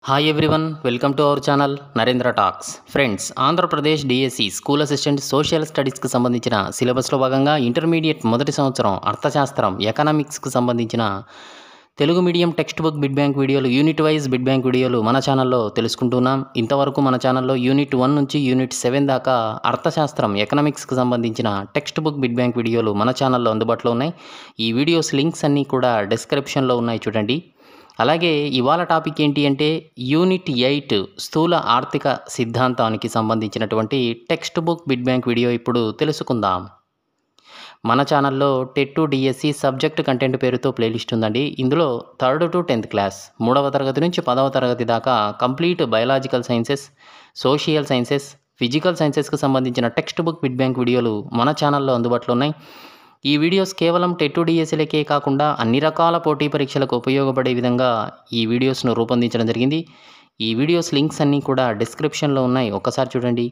Hi everyone, welcome to our channel Narendra talks. Friends, Andhra Pradesh DSC school assistant social స్టడీస్కి సంబంధించిన సిలబస్లో భాగంగా ఇంటర్మీడియట్ మొదటి సంవత్సరం అర్థశాస్త్రం ఎకనామిక్స్కి సంబంధించిన Telugu medium text book bit bank వీడియోలు, యూనిట్ వైజ్ బిడ్ బ్యాంక్ వీడియోలు మన ఛానల్లో తెలుసుకుంటున్నాం. ఇంతవరకు మన ఛానల్లో యూనిట్ 1 నుంచి యూనిట్ 7 దాకా అర్థశాస్త్రం ఎకనామిక్స్కి సంబంధించిన టెక్స్ట్ బుక్ బిడ్ బ్యాంక్ వీడియోలు మన ఛానల్లో అందుబాటులో ఉన్నాయి. ఈ వీడియోస్ లింక్స్ అన్నీ కూడా డిస్క్రిప్షన్లో ఉన్నాయి, చూడండి. అలాగే ఇవాళ టాపిక్ ఏంటి అంటే యూనిట్ 8 స్థూల ఆర్థిక సిద్ధాంతానికి సంబంధించినటువంటి text book bit bank video ఇప్పుడు తెలుసుకుందాం. మన ఛానల్లో టెట్ డిఎస్సి సబ్జెక్ట్ కంటెంట్ పేరుతో ప్లేలిస్ట్ ఉందండి. ఇందులో 3rd to 10th క్లాస్, 3వ తరగతి నుంచి 10వ తరగతి దాకా complete biological sciences, social sciences, physical సైన్సెస్కి సంబంధించిన టెక్స్ట్ బుక్ బిడ్ బ్యాంక్ వీడియోలు మన ఛానల్లో అందుబాటులో ఉన్నాయి. ఈ వీడియోస్ కేవలం టెట్ డిఎస్సీలకే కాకుండా అన్ని రకాల పోటీ పరీక్షలకు ఉపయోగపడే విధంగా ఈ వీడియోస్ను రూపొందించడం జరిగింది. ఈ వీడియోస్ లింక్స్ అన్నీ కూడా డిస్క్రిప్షన్లో ఉన్నాయి, ఒక్కసారి చూడండి.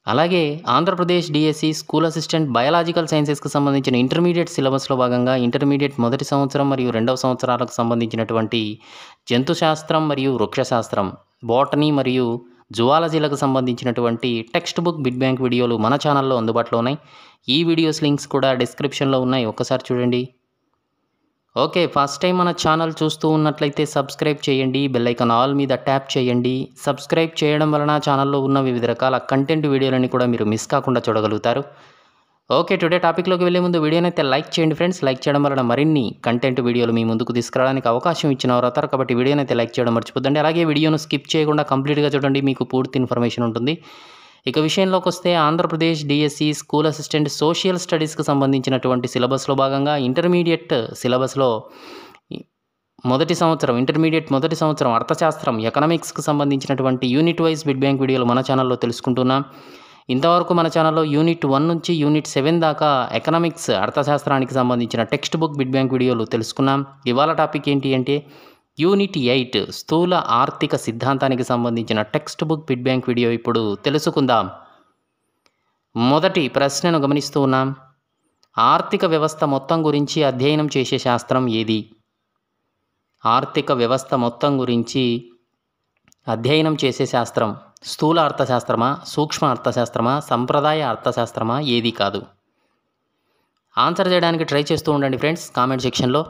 అలాగే Andhra Pradesh DSC school assistant biological సైన్సెస్కి సంబంధించిన ఇంటర్మీడియట్ సిలబస్లో భాగంగా ఇంటర్మీడియట్ మొదటి సంవత్సరం మరియు 2వ సంవత్సరాలకు సంబంధించినటువంటి జంతుశాస్త్రం మరియు వృక్షశాస్త్రం, బోటనీ మరియు జువాలజీలకు సంబంధించినటువంటి టెక్స్ట్ బుక్ బిడ్ బ్యాంక్ వీడియోలు మన ఛానల్లో అందుబాటులో ఉన్నాయి. ఈ వీడియోస్ లింక్స్ కూడా డిస్క్రిప్షన్లో ఉన్నాయి, ఒక్కసారి చూడండి. ఓకే, ఫస్ట్ టైం మన ఛానల్ చూస్తూ ఉన్నట్లయితే సబ్స్క్రైబ్ చేయండి, బెల్ ఐకాన్ ఆల్ మీద ట్యాప్ చేయండి. సబ్స్క్రైబ్ చేయడం వలన ఛానల్లో ఉన్న వివిధ రకాల కంటెంట్ వీడియోలని కూడా మీరు మిస్ కాకుండా చూడగలుగుతారు. ఓకే, టుడే టాపిక్లోకి వెళ్ళే ముందు వీడియోని అయితే లైక్ చేయండి ఫ్రెండ్స్. లైక్ చేయడం వలన మరిన్ని కంటెంట్ వీడియోలు మీ ముందుకు తీసుకురావడానికి అవకాశం ఇచ్చిన వారు అవుతారు, కాబట్టి వీడియోని అయితే లైక్ చేయడం మర్చిపోద్దండి. అలాగే వీడియోను స్కిప్ చేయకుండా కంప్లీట్గా చూడండి, మీకు పూర్తి ఇన్ఫర్మేషన్ ఉంటుంది. ఇక విషయంలోకి వస్తే Andhra Pradesh DSC school assistant social స్టడీస్కి సంబంధించినటువంటి సిలబస్లో భాగంగా ఇంటర్మీడియట్ సిలబస్లో ఇంటర్మీడియట్ మొదటి సంవత్సరం అర్థశాస్త్రం ఎకనామిక్స్కి సంబంధించినటువంటి యూనిట్ వైజ్ బిడ్ బ్యాంక్ వీడియోలు మన ఛానల్లో తెలుసుకుంటున్నాం. ఇంతవరకు మన ఛానల్లో యూనిట్ 1 నుంచి యూనిట్ 7 దాకా ఎకనామిక్స్ అర్థశాస్త్రానికి సంబంధించిన టెక్స్ట్ బుక్ బిడ్ బ్యాంక్ వీడియోలు తెలుసుకున్నాం. ఇవాళ టాపిక్ ఏంటి అంటే యూనిట్ 8 స్థూల ఆర్థిక సిద్ధాంతానికి సంబంధించిన text book bit bank video ఇప్పుడు తెలుసుకుందాం. మొదటి ప్రశ్నను గమనిస్తూ ఉన్నాం. ఆర్థిక వ్యవస్థ మొత్తం గురించి అధ్యయనం చేసే శాస్త్రం ఏది? ఆర్థిక వ్యవస్థ మొత్తం గురించి అధ్యయనం చేసే శాస్త్రం స్థూల అర్థశాస్త్రమా, సూక్ష్మ అర్థశాస్త్రమా, సంప్రదాయ అర్థశాస్త్రమా, ఏది కాదు? ఆన్సర్ చేయడానికి ట్రై చేస్తూ ఉండండి ఫ్రెండ్స్ కామెంట్ సెక్షన్లో.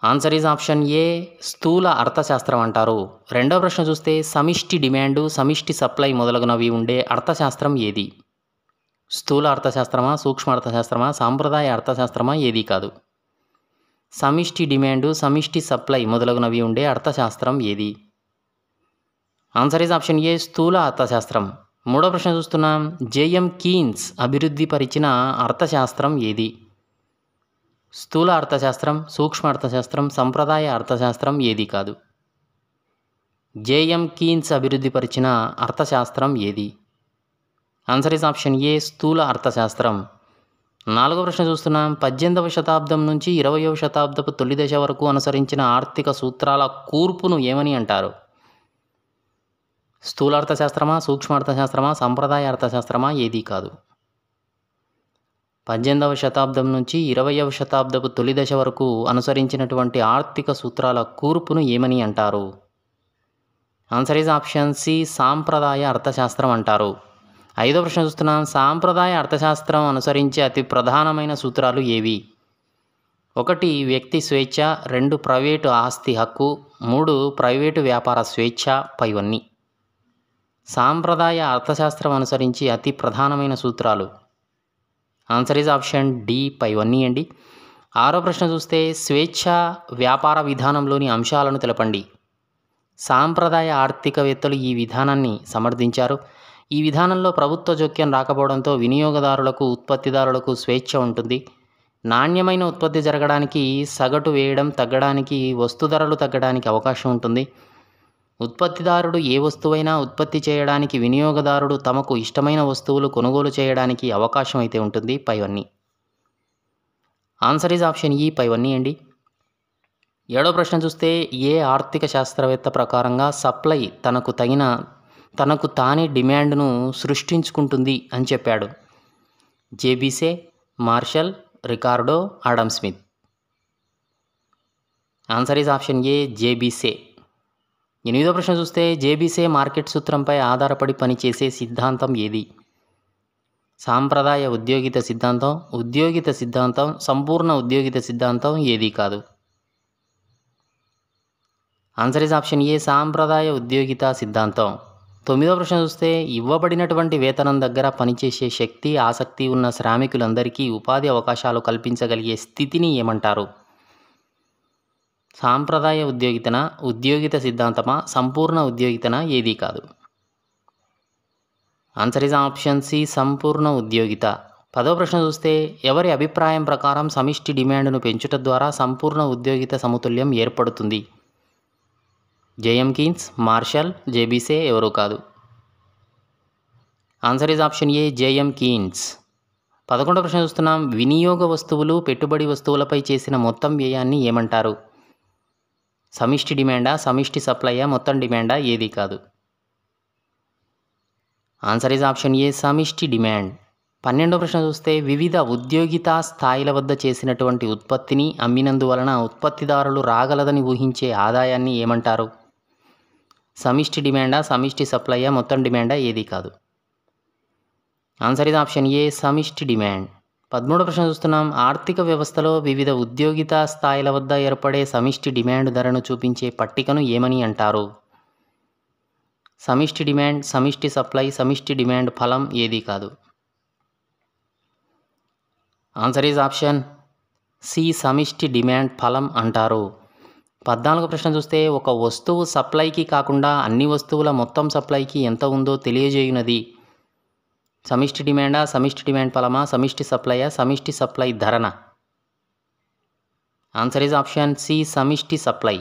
ఆన్సర్ ఈజ్ ఆప్షన్ ఏ, స్థూల అర్థశాస్త్రం అంటారు. రెండవ ప్రశ్న చూస్తే సమిష్టి డిమాండు, సమిష్టి సప్లై మొదలగునవి ఉండే అర్థశాస్త్రం ఏది? స్థూల అర్థశాస్త్రమా, సూక్ష్మ అర్థశాస్త్రమా, సాంప్రదాయ అర్థశాస్త్రమా, ఏది కాదు? సమిష్టి డిమాండు, సమిష్టి సప్లై మొదలగునవి ఉండే అర్థశాస్త్రం ఏది? ఆన్సర్ ఈజ్ ఆప్షన్ ఏ, స్థూల అర్థశాస్త్రం. మూడో ప్రశ్న చూస్తున్నాం. జేఎం కీన్స్ అభివృద్ధి పరిచిన అర్థశాస్త్రం ఏది? స్థూల అర్థశాస్త్రం, సూక్ష్మ అర్థశాస్త్రం, సంప్రదాయ అర్థశాస్త్రం, ఏది కాదు? జేఎం కీన్స్ అభివృద్ధి పరిచిన అర్థశాస్త్రం ఏది? ఆన్సర్ ఈజ్ ఆప్షన్ ఏ, స్థూల అర్థశాస్త్రం. నాలుగో ప్రశ్న చూస్తున్నాం. 18వ శతాబ్దం నుంచి 20వ శతాబ్దపు తొలి దశ వరకు అనుసరించిన ఆర్థిక సూత్రాల కూర్పును ఏమని అంటారు? స్థూల అర్థశాస్త్రమా, సూక్ష్మ అర్థశాస్త్రమా, సంప్రదాయ అర్థశాస్త్రమా, ఏది కాదు? 18వ శతాబ్దం నుంచి 20వ శతాబ్దపు తొలి దశ వరకు అనుసరించినటువంటి ఆర్థిక సూత్రాల కూర్పును ఏమని అంటారు? ఆన్సర్ ఈజ్ ఆప్షన్ సి, సాంప్రదాయ అర్థశాస్త్రం అంటారు. ఐదో ప్రశ్న చూస్తున్నాం. సాంప్రదాయ అర్థశాస్త్రం అనుసరించే అతి ప్రధానమైన సూత్రాలు ఏవి? 1 వ్యక్తి స్వేచ్ఛ, 2 ప్రైవేటు ఆస్తి హక్కు, 3 ప్రైవేటు వ్యాపార స్వేచ్ఛ, పైవన్నీ. సాంప్రదాయ అర్థశాస్త్రం అనుసరించి అతి ప్రధానమైన సూత్రాలు. ఆన్సర్ ఈజ్ ఆప్షన్ డి, పైవన్నీ అండి. ఆరో ప్రశ్న చూస్తే స్వేచ్ఛ వ్యాపార విధానంలోని అంశాలను తెలపండి. సాంప్రదాయ ఆర్థికవేత్తలు ఈ విధానాన్ని సమర్థించారు. ఈ విధానంలో ప్రభుత్వ జోక్యం రాకపోవడంతో వినియోగదారులకు, ఉత్పత్తిదారులకు స్వేచ్ఛ ఉంటుంది. నాణ్యమైన ఉత్పత్తి జరగడానికి, సగటు వేయడం తగ్గడానికి, వస్తు ధరలు తగ్గడానికి అవకాశం ఉంటుంది. ఉత్పత్తిదారుడు ఏ వస్తువైనా ఉత్పత్తి చేయడానికి, వినియోగదారుడు తమకు ఇష్టమైన వస్తువులు కొనుగోలు చేయడానికి అవకాశం అయితే ఉంటుంది, పైవన్నీ. ఆన్సర్ ఈజ్ ఆప్షన్ ఈ, పైవన్నీ అండి. ఏడో ప్రశ్న చూస్తే ఏ ఆర్థిక శాస్త్రవేత్త ప్రకారంగా సప్లై తనకు తానే డిమాండ్ను సృష్టించుకుంటుంది అని చెప్పాడు? JB Say, Marshall, Ricardo, Adam Smith. Answer is option A JB Say. ఎనిమిదో ప్రశ్న చూస్తే జేబీసే మార్కెట్ సూత్రంపై ఆధారపడి పనిచేసే సిద్ధాంతం ఏది? సాంప్రదాయ ఉద్యోగిత సిద్ధాంతం, ఉద్యోగిత సిద్ధాంతం, సంపూర్ణ ఉద్యోగిత సిద్ధాంతం ఏది కాదు. ఆన్సర్ ఈజ్ ఆప్షన్ ఏ సాంప్రదాయ ఉద్యోగిత సిద్ధాంతం. తొమ్మిదో ప్రశ్న చూస్తే ఇవ్వబడినటువంటి వేతనం దగ్గర పనిచేసే శక్తి, ఆసక్తి ఉన్న శ్రామికులందరికీ ఉపాధి అవకాశాలు కల్పించగలిగే స్థితిని ఏమంటారు? సాంప్రదాయ ఉద్యోగితన, ఉద్యోగిత సిద్ధాంతమా, సంపూర్ణ ఉద్యోగితన ఏది కాదు. ఆన్సర్ ఈజ్ ఆప్షన్ సి సంపూర్ణ ఉద్యోగిత. పదో ప్రశ్న చూస్తే ఎవరి అభిప్రాయం ప్రకారం సమిష్టి డిమాండ్ను పెంచుట ద్వారా సంపూర్ణ ఉద్యోగిత సమతుల్యం ఏర్పడుతుంది? జేఎం కీన్స్, మార్షల్, జేబీసే ఎవరూ కాదు. Answer is option A JM Keynes. 11వ ప్రశ్న చూస్తున్నాం. వినియోగ వస్తువులు, పెట్టుబడి వస్తువులపై చేసిన మొత్తం వ్యయాన్ని ఏమంటారు? సమిష్టి డిమాండా, సమిష్టి సప్లైయా, మొత్తం డిమాండా ఏది కాదు. ఆన్సర్ ఈజ్ ఆప్షన్ ఏ సమిష్టి డిమాండ్. 12వ ప్రశ్న చూస్తే వివిధ ఉద్యోగిత స్థాయిల వద్ద చేసినటువంటి ఉత్పత్తిని అమ్మినందువలన ఉత్పత్తిదారులు రాగలదని ఊహించే ఆదాయాన్ని ఏమంటారు? సమిష్టి డిమాండా, సమిష్టి సప్లైయా, మొత్తం డిమాండా ఏది కాదు. ఆన్సర్ ఈజ్ ఆప్షన్ ఏ సమిష్టి డిమాండ్. 13వ ప్రశ్న చూస్తున్నాం. ఆర్థిక వ్యవస్థలో వివిధ ఉద్యోగిత స్థాయిల వద్ద ఏర్పడే సమిష్టి డిమాండ్ ధరను చూపించే పట్టికను ఏమని అంటారు? సమిష్టి డిమాండ్, సమిష్టి సప్లై, సమిష్టి డిమాండ్ ఫలం ఏది కాదు. ఆన్సర్ ఈజ్ ఆప్షన్ సి సమిష్టి డిమాండ్ ఫలం అంటారు. 14వ ప్రశ్న చూస్తే ఒక వస్తువు సప్లైకి కాకుండా అన్ని వస్తువుల మొత్తం సప్లైకి ఎంత ఉందో తెలియజేయునది? సమిష్టి డిమాండా, సమిష్టి డిమాండ్ ఫలమా, సమిష్టి సప్లైయా, సమిష్టి సప్లై ధరన? ఆన్సర్ ఈజ్ ఆప్షన్ సి సమిష్టి సప్లై.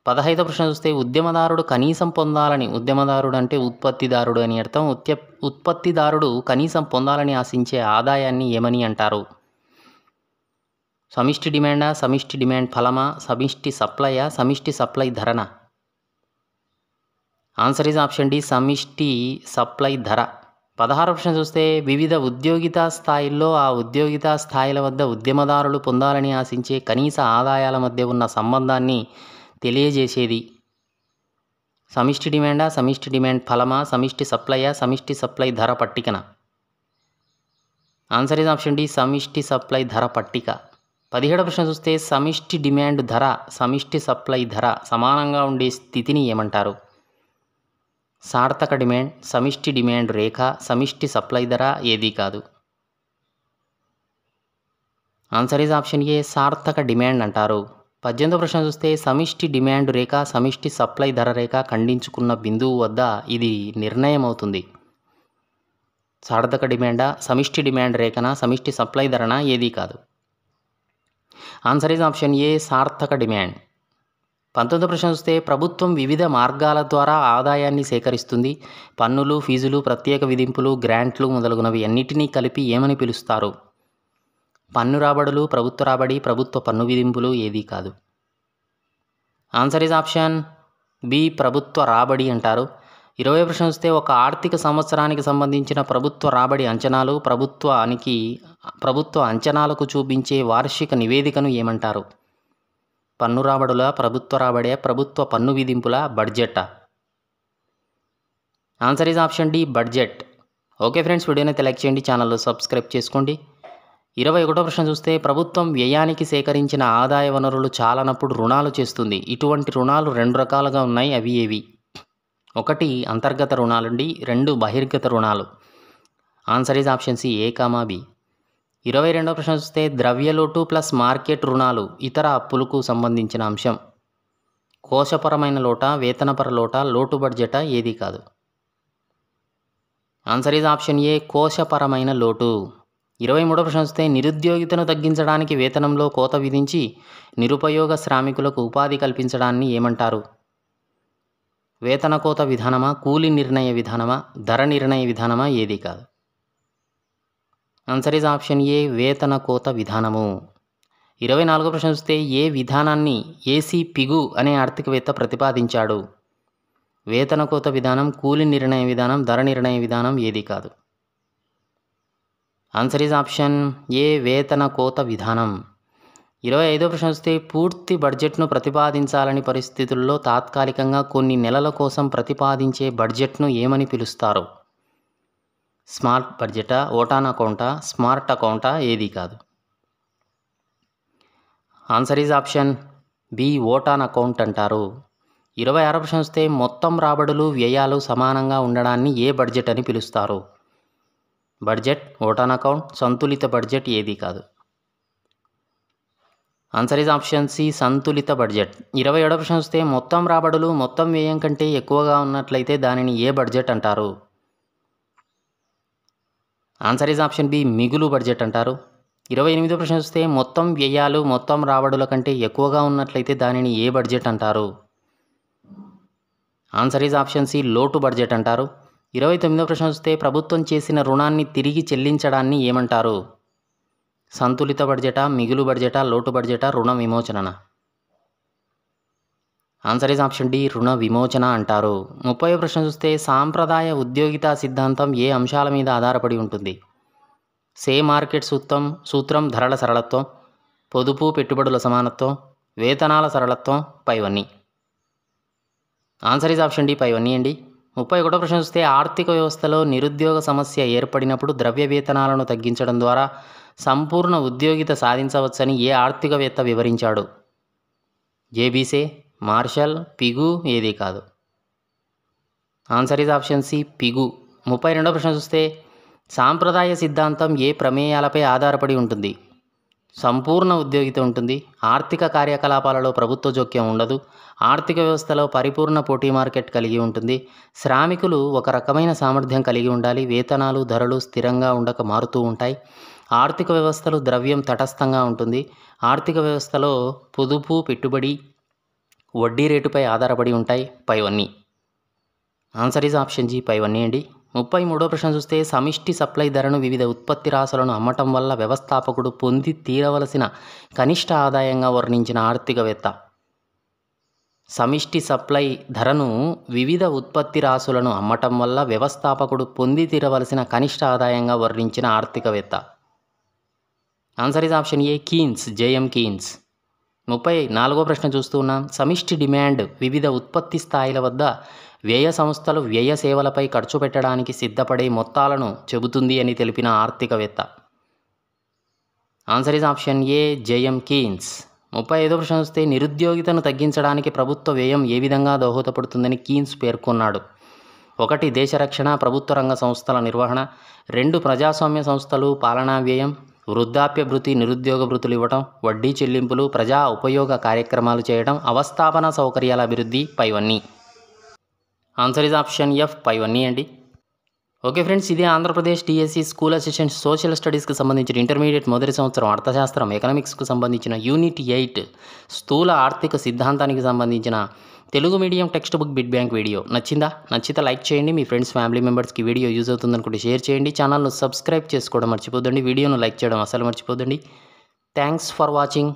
15వ ప్రశ్న చూస్తే ఉద్యమదారుడు కనీసం పొందాలని, ఉద్యమదారుడు అంటే ఉత్పత్తిదారుడు అని అర్థం, ఉత్పత్తిదారుడు కనీసం పొందాలని ఆశించే ఆదాయాన్ని ఏమని అంటారు? సమిష్టి డిమాండా, సమిష్టి డిమాండ్ ఫలమా, సమిష్టి సప్లైయా, సమిష్టి సప్లై ధరన? ఆన్సర్ ఈజ్ ఆప్షన్ డి సమిష్టి సప్లై ధర. 16వ ప్రశ్న చూస్తే వివిధ ఉద్యోగిత స్థాయిల్లో ఆ ఉద్యోగిత స్థాయిల వద్ద ఉద్యమదారులు పొందాలని ఆశించే కనీస ఆదాయాల మధ్య ఉన్న సంబంధాన్ని తెలియజేసేది? సమిష్టి డిమాండా, సమిష్టి డిమాండ్ ఫలమా, సమిష్టి సప్లైయా, సమిష్టి సప్లై ధర పట్టికన? ఆన్సర్ ఈజ్ ఆప్షన్ డి సమిష్టి సప్లై ధర పట్టిక. 17వ ప్రశ్న చూస్తే సమిష్టి డిమాండ్ ధర, సమిష్టి సప్లై ధర సమానంగా ఉండే స్థితిని ఏమంటారు? సార్థక డిమాండ్, సమిష్టి డిమాండ్ రేఖ, సమిష్టి సప్లై ధర ఏది కాదు. ఆన్సర్ ఈజ్ ఆప్షన్ ఏ సార్థక డిమాండ్ అంటారు. 18వ ప్రశ్న చూస్తే సమిష్టి డిమాండ్ రేఖ, సమిష్టి సప్లై ధర రేఖ ఖండించుకున్న బిందువు వద్ద ఇది నిర్ణయం అవుతుంది. సార్థక డిమాండా, సమిష్టి డిమాండ్ రేఖన, సమిష్టి సప్లై ధరన ఏది కాదు. ఆన్సర్ ఈజ్ ఆప్షన్ ఏ సార్థక డిమాండ్. 19వ ప్రశ్న చూస్తే ప్రభుత్వం వివిధ మార్గాల ద్వారా ఆదాయాన్ని సేకరిస్తుంది. పన్నులు, ఫీజులు, ప్రత్యేక విధింపులు, గ్రాంట్లు మొదలగునవి అన్నిటినీ కలిపి ఏమని పిలుస్తారు? పన్ను రాబడులు, ప్రభుత్వ రాబడి, ప్రభుత్వ పన్ను విధింపులు ఏది కాదు. ఆన్సర్ ఈజ్ ఆప్షన్ బి ప్రభుత్వ రాబడి అంటారు. 20వ ప్రశ్న చూస్తే ఒక ఆర్థిక సంవత్సరానికి సంబంధించిన ప్రభుత్వ రాబడి అంచనాలు, ప్రభుత్వ అంచనాలకు చూపించే వార్షిక నివేదికను ఏమంటారు? పన్ను రాబడుల, ప్రభుత్వ రాబడే, ప్రభుత్వ పన్ను విధింపుల, బడ్జెటా? Answer is option D budget. Okay friends, వీడియోని అయితే లైక్ చేయండి, ఛానల్లో సబ్స్క్రైబ్ చేసుకోండి. 21వ ప్రశ్న చూస్తే ప్రభుత్వం వ్యయానికి సేకరించిన ఆదాయ వనరులు చాలనప్పుడు రుణాలు చేస్తుంది. ఇటువంటి రుణాలు 2 రకాలుగా ఉన్నాయి. అవి ఏవి? 1 అంతర్గత రుణాలండి, 2 బహిర్గత రుణాలు. Answer is option C A comma B. 22వ ప్రశ్న చూస్తే ద్రవ్యలోటు ప్లస్ మార్కెట్ రుణాలు ఇతర అప్పులకు సంబంధించిన అంశం. కోశపరమైన లోట, వేతనపర లోట, లోటు బడ్జెటా ఏది కాదు. ఆన్సర్ ఈజ్ ఆప్షన్ ఏ కోశపరమైన లోటు. 23వ ప్రశ్న చూస్తే నిరుద్యోగితను తగ్గించడానికి వేతనంలో కోత విధించి నిరుపయోగ శ్రామికులకు ఉపాధి కల్పించడాన్ని ఏమంటారు? వేతన కోత విధానమా, కూలి నిర్ణయ విధానమా, ధర నిర్ణయ విధానమా ఏది కాదు. ఆన్సర్ ఈజ్ ఆప్షన్ ఏ వేతన కోత విధానము. 24వ ప్రశ్న చూస్తే ఏ విధానాన్ని ఏసీ పిగు అనే ఆర్థికవేత్త ప్రతిపాదించాడు? వేతన కోత విధానం, కూలి నిర్ణయ విధానం, ధర నిర్ణయ విధానం ఏది కాదు. ఆన్సర్ ఈజ్ ఆప్షన్ ఏ వేతన కోత విధానం. 25వ ప్రశ్న చూస్తే పూర్తి బడ్జెట్ను ప్రతిపాదించాలని పరిస్థితుల్లో తాత్కాలికంగా కొన్ని నెలల కోసం ప్రతిపాదించే బడ్జెట్ను ఏమని పిలుస్తారు? స్మార్ట్ బడ్జెటా, ఓటాన్ అకౌంటా, స్మార్ట్ అకౌంటా, ఏది కాదు. Answer is option B, vote on account అంటారు. 26వ ప్రశ్న చూస్తే మొత్తం రాబడులు వ్యయాలు సమానంగా ఉండడాన్ని ఏ బడ్జెట్ అని పిలుస్తారు? బడ్జెట్, ఓటాన్ అకౌంట్, సంతులిత బడ్జెట్, ఏది కాదు. ఆన్సర్ ఈజ్ ఆప్షన్ సి, సంతులిత బడ్జెట్. 27వ ప్రశ్న చూస్తే మొత్తం రాబడులు మొత్తం వ్యయం కంటే ఎక్కువగా ఉన్నట్లయితే దానిని ఏ బడ్జెట్ అంటారు? ఆన్సర్ ఈజ్ ఆప్షన్ బి, మిగులు బడ్జెట్ అంటారు. 28వ ప్రశ్న చూస్తే మొత్తం వ్యయాలు మొత్తం రాబడుల కంటే ఎక్కువగా ఉన్నట్లయితే దానిని ఏ బడ్జెట్ అంటారు? ఆన్సర్ ఈజ్ ఆప్షన్ సి, లోటు బడ్జెట్ అంటారు. 29వ ప్రశ్న చూస్తే ప్రభుత్వం చేసిన రుణాన్ని తిరిగి చెల్లించడాన్ని ఏమంటారు? సంతులిత బడ్జెటా, మిగులు బడ్జెటా, లోటు బడ్జెటా, రుణ విమోచన? ఆన్సర్ ఈజ్ ఆప్షన్ డి, రుణ విమోచన అంటారు. 30వ ప్రశ్న చూస్తే సాంప్రదాయ ఉద్యోగితా సిద్ధాంతం ఏ అంశాల మీద ఆధారపడి ఉంటుంది? మార్కెట్ సూత్రం, ధరల సరళత్వం, పొదుపు పెట్టుబడుల సమానత్వం, వేతనాల సరళత్వం, పైవన్నీ. ఆన్సర్ ఈజ్ ఆప్షన్ డి, పైవన్నీ అండి. 31వ ప్రశ్న చూస్తే ఆర్థిక వ్యవస్థలో నిరుద్యోగ సమస్య ఏర్పడినప్పుడు ద్రవ్య వేతనాలను తగ్గించడం ద్వారా సంపూర్ణ ఉద్యోగిత సాధించవచ్చని ఏ ఆర్థికవేత్త వివరించాడు? జేబీసే, మార్షల్, పిగు, ఏది కాదు. Answer is option C, Pigou. 32వ ప్రశ్న చూస్తే సాంప్రదాయ సిద్ధాంతం ఏ ప్రమేయాలపై ఆధారపడి ఉంటుంది? సంపూర్ణ ఉద్యోగిత ఉంటుంది, ఆర్థిక కార్యకలాపాలలో ప్రభుత్వ జోక్యం ఉండదు, ఆర్థిక వ్యవస్థలో పరిపూర్ణ పోటీ మార్కెట్ కలిగి ఉంటుంది, శ్రామికులు ఒక రకమైన సామర్థ్యం కలిగి ఉండాలి, వేతనాలు ధరలు స్థిరంగా ఉండక మారుతూ ఉంటాయి, ఆర్థిక వ్యవస్థలో ద్రవ్యం తటస్థంగా ఉంటుంది, ఆర్థిక వ్యవస్థలో పొదుపు పెట్టుబడి వడ్డీ రేటుపై ఆధారపడి ఉంటాయి, పైవన్నీ. ఆన్సర్ ఈజ్ ఆప్షన్ జీ, పైవన్నీ అండి. 33వ ప్రశ్న చూస్తే సమిష్టి సప్లై ధరను వివిధ ఉత్పత్తి రాశులను అమ్మటం వల్ల వ్యవస్థాపకుడు పొంది తీరవలసిన కనిష్ట ఆదాయంగా వర్ణించిన ఆర్థికవేత్త? సమిష్టి సప్లై ధరను వివిధ ఉత్పత్తి రాశులను అమ్మటం వల్ల వ్యవస్థాపకుడు పొంది తీరవలసిన కనిష్ట ఆదాయంగా వర్ణించిన ఆర్థికవేత్త? Answer is option A, Keynes, JM Keynes. 34వ ప్రశ్న చూస్తూ ఉన్నాం. సమిష్టి డిమాండ్ వివిధ ఉత్పత్తి స్థాయిల వద్ద వ్యయ సంస్థలు వ్యయ సేవలపై ఖర్చు పెట్టడానికి సిద్ధపడే మొత్తాలను చెబుతుంది అని తెలిపిన ఆర్థికవేత్త? Answer is option A, JM Keynes. 35వ ప్రశ్న చూస్తే నిరుద్యోగితను తగ్గించడానికి ప్రభుత్వ వ్యయం ఏ విధంగా దోహదపడుతుందని కీన్స్ పేర్కొన్నాడు? 1 దేశ రక్షణ, ప్రభుత్వ రంగ సంస్థల నిర్వహణ, 2 ప్రజాస్వామ్య సంస్థలు, పాలనా వ్యయం, వృద్ధాప్య భృతి, నిరుద్యోగ భృతులు ఇవ్వటం, వడ్డీ చెల్లింపులు, ప్రజా ఉపయోగ కార్యక్రమాలు చేయడం, అవస్థాపన సౌకర్యాల అభివృద్ధి, పైవన్నీ. ఆన్సర్ ఈజ్ ఆప్షన్ ఎఫ్, పైవన్నీ అండి. ఓకే ఫ్రెండ్స్, ఇదే Andhra Pradesh DSC school assistant social స్టడీస్కి సంబంధించిన ఇంటర్మీడియట్ మొదటి సంవత్సరం అర్థశాస్త్రం ఎకనామిక్స్కు సంబంధించిన యూనిట్ 8 స్థూల ఆర్థిక సిద్ధాంతానికి సంబంధించిన Telugu medium text book bit bank video నచ్చిందా? నచ్చితే లైక్ చేయండి. మీ ఫ్రెండ్స్ ఫ్యామిలీ మెంబర్స్కి వీడియో యూజ్ అవుతుందనుకుంటే షేర్ చేయండి. ఛానల్ను సబ్స్క్రైబ్ చేసుకోవడం మర్చిపోద్దండి. వీడియోను లైక్ చేయడం అసలు మర్చిపోద్దండి. Thanks for watching.